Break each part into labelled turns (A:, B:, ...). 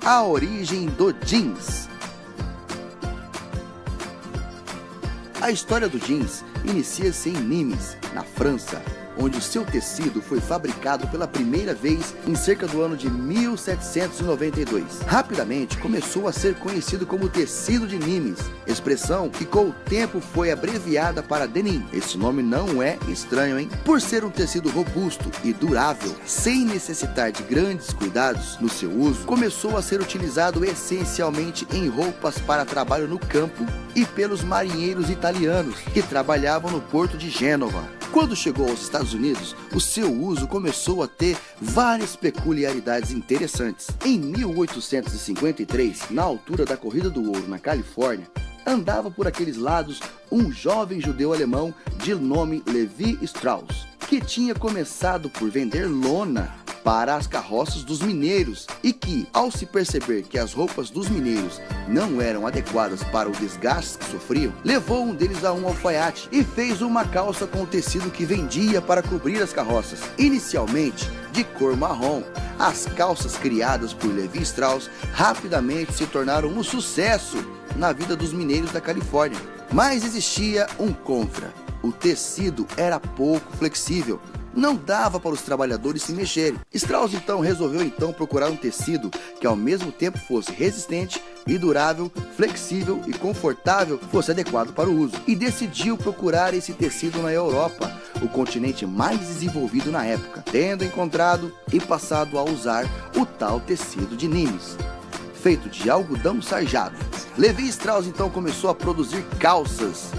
A: A origem do jeans. A história do jeans inicia-se em Nimes, na França, onde o seu tecido foi fabricado pela primeira vez em cerca do ano de 1792. Rapidamente começou a ser conhecido como tecido de Nimes, expressão que com o tempo foi abreviada para denim. Esse nome não é estranho, hein? Por ser um tecido robusto e durável, sem necessitar de grandes cuidados no seu uso, começou a ser utilizado essencialmente em roupas para trabalho no campo e pelos marinheiros italianos que trabalhavam no porto de Gênova. Quando chegou aos Estados Unidos, o seu uso começou a ter várias peculiaridades interessantes. Em 1853, na altura da Corrida do Ouro na Califórnia, andava por aqueles lados um jovem judeu alemão de nome Levi Strauss, que tinha começado por vender lona para as carroças dos mineiros e que, ao se perceber que as roupas dos mineiros não eram adequadas para o desgaste que sofriam, levou um deles a um alfaiate e fez uma calça com o tecido que vendia para cobrir as carroças. Inicialmente de cor marrom, as calças criadas por Levi Strauss rapidamente se tornaram um sucesso na vida dos mineiros da Califórnia. Mas existia um contra: o tecido era pouco flexível, não dava para os trabalhadores se mexerem. Strauss resolveu procurar um tecido que ao mesmo tempo fosse resistente e durável, flexível e confortável, fosse adequado para o uso. E decidiu procurar esse tecido na Europa, o continente mais desenvolvido na época, tendo encontrado e passado a usar o tal tecido de Nimes, feito de algodão sarjado. Levi Strauss começou a produzir calças.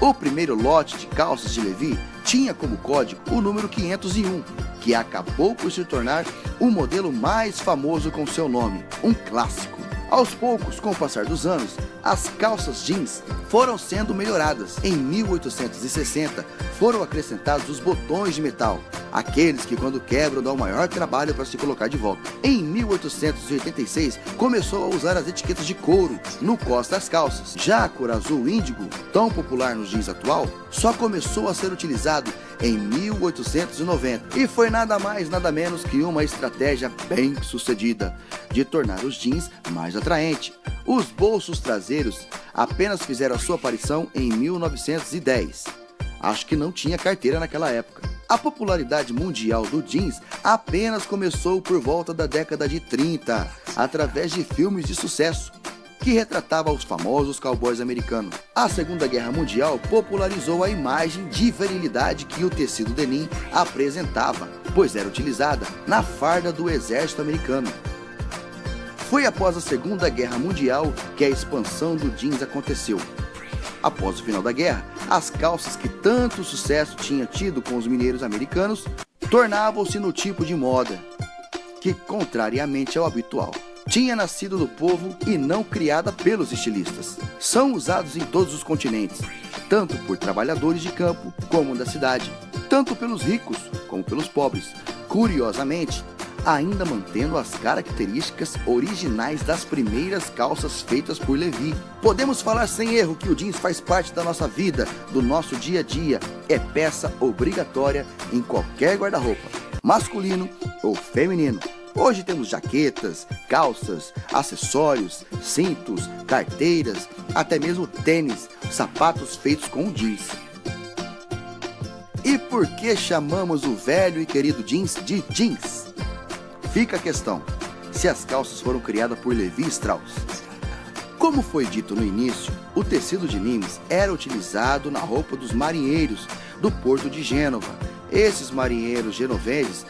A: O primeiro lote de calças de Levi tinha como código o número 501, que acabou por se tornar o modelo mais famoso com seu nome, um clássico. Aos poucos, com o passar dos anos, as calças jeans foram sendo melhoradas. Em 1860, foram acrescentados os botões de metal, aqueles que quando quebram dão maior trabalho para se colocar de volta. Em 1886, começou a usar as etiquetas de couro no cós das calças. Já a cor azul índigo, tão popular nos jeans atual, só começou a ser utilizado em 1890 e foi nada mais nada menos que uma estratégia bem sucedida de tornar os jeans mais atraentes. Os bolsos traseiros apenas fizeram a sua aparição em 1910. Acho que não tinha carteira naquela época. A popularidade mundial do jeans apenas começou por volta da década de 30, através de filmes de sucesso que retratavam os famosos cowboys americanos. A Segunda Guerra Mundial popularizou a imagem de virilidade que o tecido denim apresentava, pois era utilizada na farda do exército americano. Foi após a Segunda Guerra Mundial que a expansão do jeans aconteceu. Após o final da guerra, as calças que tanto sucesso tinham tido com os mineiros americanos tornavam-se no tipo de moda que, contrariamente ao habitual, tinha nascido do povo e não criada pelos estilistas. São usados em todos os continentes, tanto por trabalhadores de campo como da cidade, tanto pelos ricos como pelos pobres. Curiosamente, ainda mantendo as características originais das primeiras calças feitas por Levi. Podemos falar sem erro que o jeans faz parte da nossa vida, do nosso dia a dia, é peça obrigatória em qualquer guarda-roupa, masculino ou feminino. Hoje temos jaquetas, calças, acessórios, cintos, carteiras, até mesmo tênis, sapatos feitos com jeans. E por que chamamos o velho e querido jeans de jeans? Fica a questão, se as calças foram criadas por Levi Strauss. Como foi dito no início, o tecido de Nimes era utilizado na roupa dos marinheiros do porto de Gênova. Esses marinheiros genoveses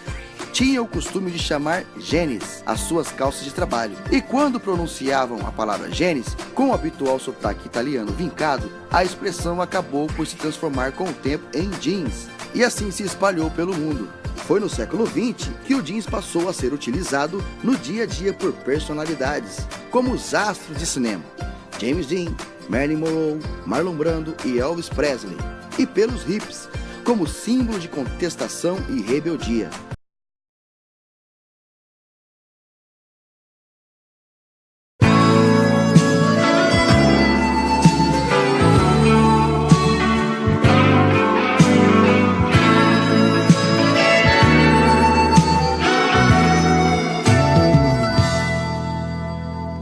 A: tinham o costume de chamar genes as suas calças de trabalho. E quando pronunciavam a palavra genes, com o habitual sotaque italiano vincado, a expressão acabou por se transformar com o tempo em jeans. E assim se espalhou pelo mundo. Foi no século XX que o jeans passou a ser utilizado no dia a dia por personalidades, como os astros de cinema, James Dean, Marilyn Monroe, Marlon Brando e Elvis Presley, e pelos hippies, como símbolo de contestação e rebeldia.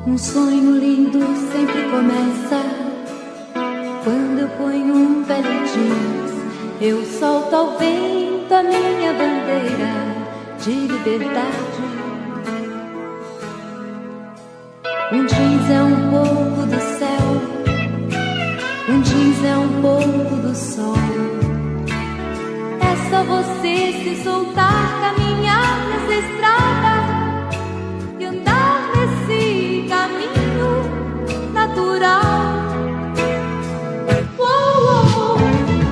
B: Um sonho lindo sempre começa quando eu ponho um velho jeans. Eu solto ao vento a minha bandeira de liberdade. Um jeans é um pouco do céu, um jeans é um pouco do sol. É só você se soltar, caminhar nessa estrada e andar nesse caminho natural.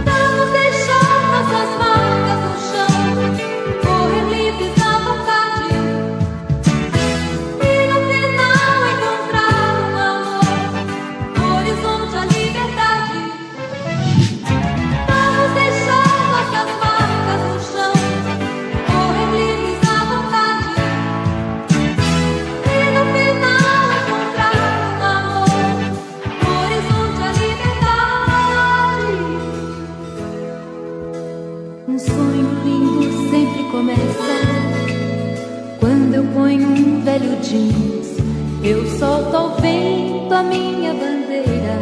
B: Vamos deixar nossas marcas no chão, correr livres à vontade e no final encontrar um amor no horizonte, a liberdade. Vamos deixar nossas marcas no chão, correr livres à vontade e no final encontrar um amor no horizonte, a liberdade. Um sonho lindo sempre começa quando eu ponho um velho jeans. Eu solto ao vento a minha bandeira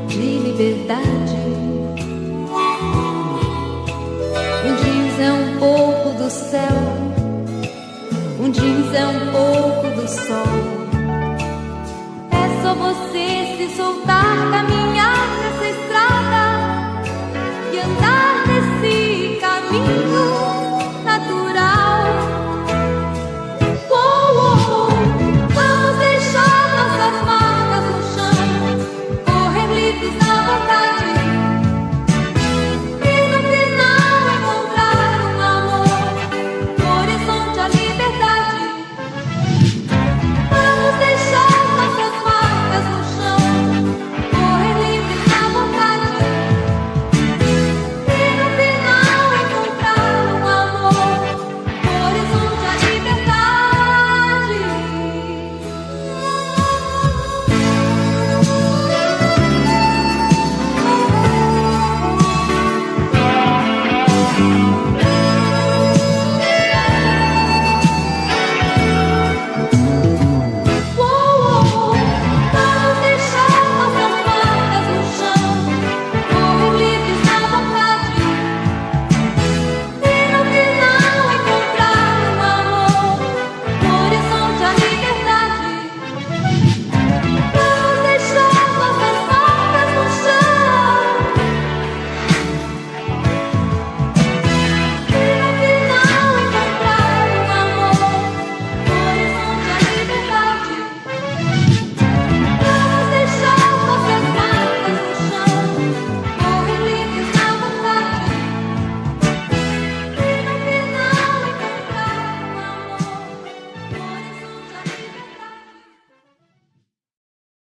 B: de liberdade. Um jeans é um pouco do céu, um jeans é um pouco do sol. É só você se soltar, caminhar